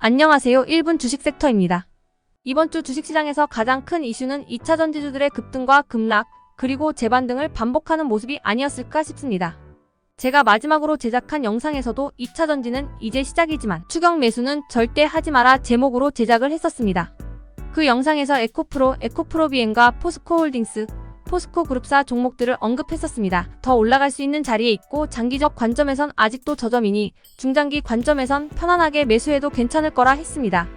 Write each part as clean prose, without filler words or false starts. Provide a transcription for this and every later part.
안녕하세요. 1분 주식 섹터입니다. 이번 주 주식시장에서 가장 큰 이슈는 2차 전지주들의 급등과 급락, 그리고 재반 등을 반복하는 모습이 아니었을까 싶습니다. 제가 마지막으로 제작한 영상에서도 2차 전지는 이제 시작이지만 추격 매수는 절대 하지 마라 제목으로 제작을 했었습니다. 그 영상에서 에코프로비엠과 포스코홀딩스, 포스코그룹사 종목들을 언급했었습니다. 더 올라갈 수 있는 자리에 있고 장기적 관점에선 아직도 저점이니 중장기 관점에선 편안하게 매수해도 괜찮을 거라 했습니다.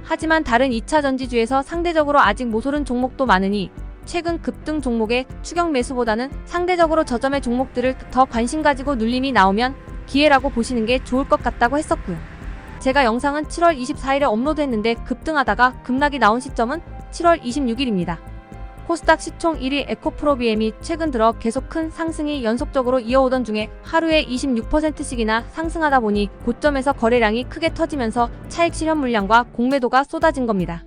하지만 다른 2차 전지주에서 상대적으로 아직 모소른 종목도 많으니 최근 급등 종목의 추격 매수보다는 상대적으로 저점의 종목들을 더 관심 가지고 눌림이 나오면 기회라고 보시는 게 좋을 것 같다고 했었고요. 제가 영상은 7월 24일에 업로드했는데 급등하다가 급락이 나온 시점은 7월 26일입니다. 코스닥 시총 1위 에코프로비엠이 최근 들어 계속 큰 상승이 연속적으로 이어오던 중에 하루에 26%씩이나 상승하다 보니 고점에서 거래량이 크게 터지면서 차익 실현 물량과 공매도가 쏟아진 겁니다.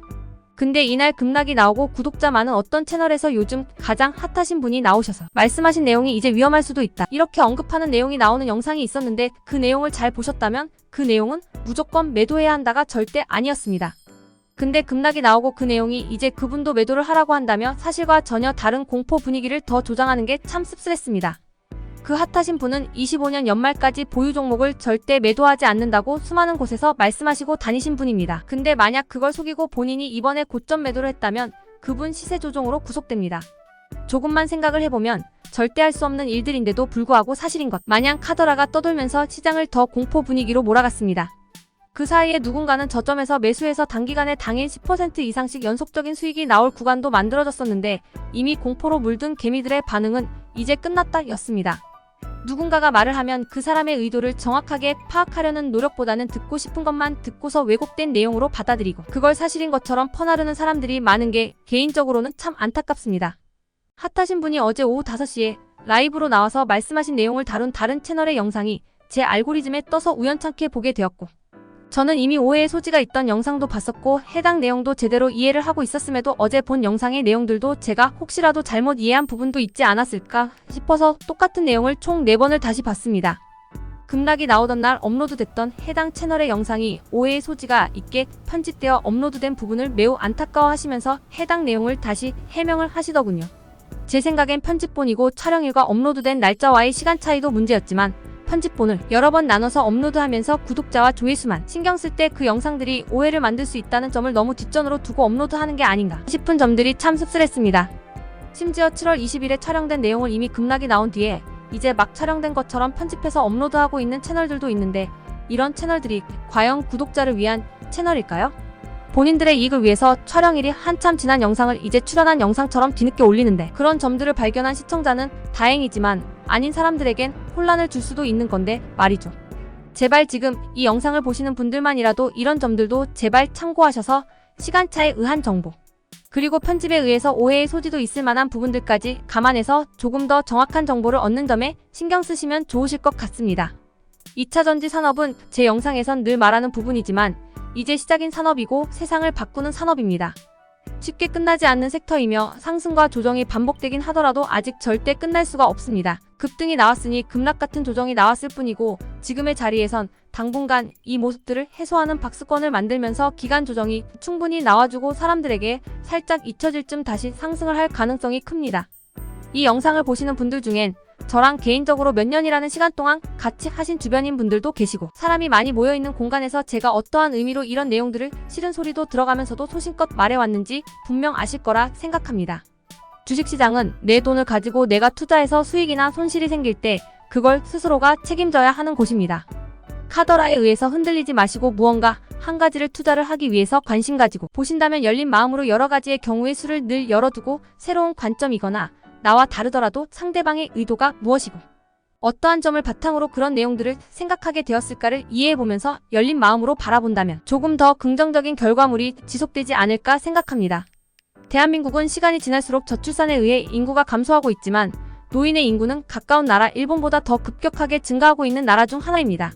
근데 이날 급락이 나오고 구독자 많은 어떤 채널에서 요즘 가장 핫하신 분이 나오셔서 말씀하신 내용이 이제 위험할 수도 있다, 이렇게 언급하는 내용이 나오는 영상이 있었는데 그 내용을 잘 보셨다면 그 내용은 무조건 매도해야 한다가 절대 아니었습니다. 근데 급락이 나오고 그 내용이 이제 그분도 매도를 하라고 한다며 사실과 전혀 다른 공포 분위기를 더 조장하는 게 참 씁쓸했습니다. 그 핫하신 분은 25년 연말까지 보유 종목을 절대 매도하지 않는다고 수많은 곳에서 말씀하시고 다니신 분입니다. 근데 만약 그걸 속이고 본인이 이번에 고점 매도를 했다면 그분 시세 조종으로 구속됩니다. 조금만 생각을 해보면 절대 할 수 없는 일들인데도 불구하고 사실인 것 마냥 카더라가 떠돌면서 시장을 더 공포 분위기로 몰아갔습니다. 그 사이에 누군가는 저점에서 매수해서 단기간에 당일 10% 이상씩 연속적인 수익이 나올 구간도 만들어졌었는데 이미 공포로 물든 개미들의 반응은 이제 끝났다 였습니다. 누군가가 말을 하면 그 사람의 의도를 정확하게 파악하려는 노력보다는 듣고 싶은 것만 듣고서 왜곡된 내용으로 받아들이고 그걸 사실인 것처럼 퍼나르는 사람들이 많은 게 개인적으로는 참 안타깝습니다. 핫하신 분이 어제 오후 5시에 라이브로 나와서 말씀하신 내용을 다룬 다른 채널의 영상이 제 알고리즘에 떠서 우연찮게 보게 되었고 저는 이미 오해의 소지가 있던 영상도 봤었고 해당 내용도 제대로 이해를 하고 있었음에도 어제 본 영상의 내용들도 제가 혹시라도 잘못 이해한 부분도 있지 않았을까 싶어서 똑같은 내용을 총 4번을 다시 봤습니다. 급락이 나오던 날 업로드됐던 해당 채널의 영상이 오해의 소지가 있게 편집되어 업로드된 부분을 매우 안타까워하시면서 해당 내용을 다시 해명을 하시더군요. 제 생각엔 편집본이고 촬영일과 업로드된 날짜와의 시간 차이도 문제였지만 편집본을 여러 번 나눠서 업로드하면서 구독자와 조회수만 신경 쓸 때 그 영상들이 오해를 만들 수 있다는 점을 너무 뒷전으로 두고 업로드하는 게 아닌가 싶은 점들이 참 씁쓸했습니다. 심지어 7월 20일에 촬영된 내용을 이미 급락이 나온 뒤에 이제 막 촬영된 것처럼 편집해서 업로드하고 있는 채널들도 있는데 이런 채널들이 과연 구독자를 위한 채널일까요? 본인들의 이익을 위해서 촬영일이 한참 지난 영상을 이제 출연한 영상처럼 뒤늦게 올리는데 그런 점들을 발견한 시청자는 다행이지만 아닌 사람들에겐 혼란을 줄 수도 있는 건데 말이죠. 제발 지금 이 영상을 보시는 분들만이라도 이런 점들도 제발 참고하셔서 시간차에 의한 정보 그리고 편집에 의해서 오해의 소지도 있을 만한 부분들까지 감안해서 조금 더 정확한 정보를 얻는 점에 신경 쓰시면 좋으실 것 같습니다. 2차 전지 산업은 제 영상에선 늘 말하는 부분이지만 이제 시작인 산업이고 세상을 바꾸는 산업입니다. 쉽게 끝나지 않는 섹터이며 상승과 조정이 반복되긴 하더라도 아직 절대 끝날 수가 없습니다. 급등이 나왔으니 급락 같은 조정이 나왔을 뿐이고 지금의 자리에선 당분간 이 모습들을 해소하는 박스권을 만들면서 기간 조정이 충분히 나와주고 사람들에게 살짝 잊혀질 쯤 다시 상승을 할 가능성이 큽니다. 이 영상을 보시는 분들 중엔 저랑 개인적으로 몇 년이라는 시간 동안 같이 하신 주변인 분들도 계시고 사람이 많이 모여있는 공간에서 제가 어떠한 의미로 이런 내용들을 싫은 소리도 들어가면서도 소신껏 말해왔는지 분명 아실 거라 생각합니다. 주식시장은 내 돈을 가지고 내가 투자해서 수익이나 손실이 생길 때 그걸 스스로가 책임져야 하는 곳입니다. 카더라에 의해서 흔들리지 마시고 무언가 한 가지를 투자를 하기 위해서 관심 가지고 보신다면 열린 마음으로 여러 가지의 경우의 수를 늘 열어두고 새로운 관점이거나 나와 다르더라도 상대방의 의도가 무엇이고 어떠한 점을 바탕으로 그런 내용들을 생각하게 되었을까를 이해해보면서 열린 마음으로 바라본다면 조금 더 긍정적인 결과물이 지속되지 않을까 생각합니다. 대한민국은 시간이 지날수록 저출산에 의해 인구가 감소하고 있지만 노인의 인구는 가까운 나라 일본보다 더 급격하게 증가하고 있는 나라 중 하나입니다.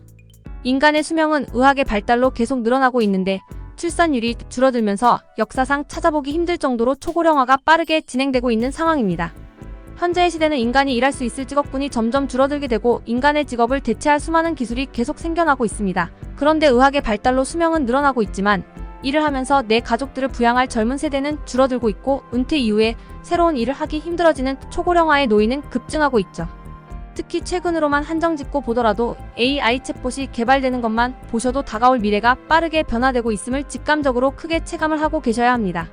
인간의 수명은 의학의 발달로 계속 늘어나고 있는데 출산율이 줄어들면서 역사상 찾아보기 힘들 정도로 초고령화가 빠르게 진행되고 있는 상황입니다. 현재의 시대는 인간이 일할 수 있을 직업군이 점점 줄어들게 되고 인간의 직업을 대체할 수많은 기술이 계속 생겨나고 있습니다. 그런데 의학의 발달로 수명은 늘어나고 있지만 일을 하면서 내 가족들을 부양할 젊은 세대는 줄어들고 있고 은퇴 이후에 새로운 일을 하기 힘들어지는 초고령화의 노인은 급증하고 있죠. 특히 최근으로만 한정짓고 보더라도 AI 챗봇이 개발되는 것만 보셔도 다가올 미래가 빠르게 변화되고 있음을 직감적으로 크게 체감을 하고 계셔야 합니다.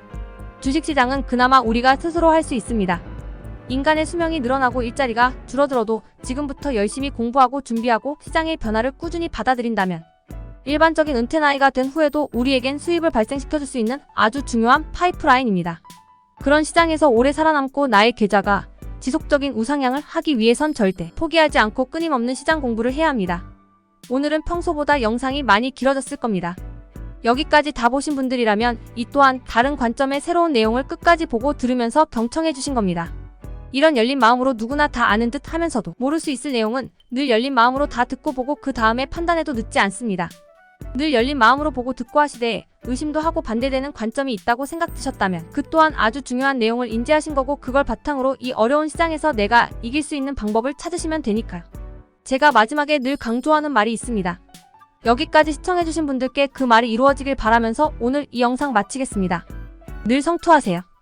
주식시장은 그나마 우리가 스스로 할 수 있습니다. 인간의 수명이 늘어나고 일자리가 줄어들어도 지금부터 열심히 공부하고 준비하고 시장의 변화를 꾸준히 받아들인다면 일반적인 은퇴 나이가 된 후에도 우리에겐 수입을 발생시켜줄 수 있는 아주 중요한 파이프라인입니다. 그런 시장에서 오래 살아남고 나의 계좌가 지속적인 우상향을 하기 위해선 절대 포기하지 않고 끊임없는 시장 공부를 해야 합니다. 오늘은 평소보다 영상이 많이 길어졌을 겁니다. 여기까지 다 보신 분들이라면 이 또한 다른 관점의 새로운 내용을 끝까지 보고 들으면서 경청해 주신 겁니다. 이런 열린 마음으로 누구나 다 아는 듯 하면서도 모를 수 있을 내용은 늘 열린 마음으로 다 듣고 보고 그 다음에 판단해도 늦지 않습니다. 늘 열린 마음으로 보고 듣고 하시되 의심도 하고 반대되는 관점이 있다고 생각드셨다면 그 또한 아주 중요한 내용을 인지하신 거고 그걸 바탕으로 이 어려운 시장에서 내가 이길 수 있는 방법을 찾으시면 되니까요. 제가 마지막에 늘 강조하는 말이 있습니다. 여기까지 시청해주신 분들께 그 말이 이루어지길 바라면서 오늘 이 영상 마치겠습니다. 늘 성투하세요.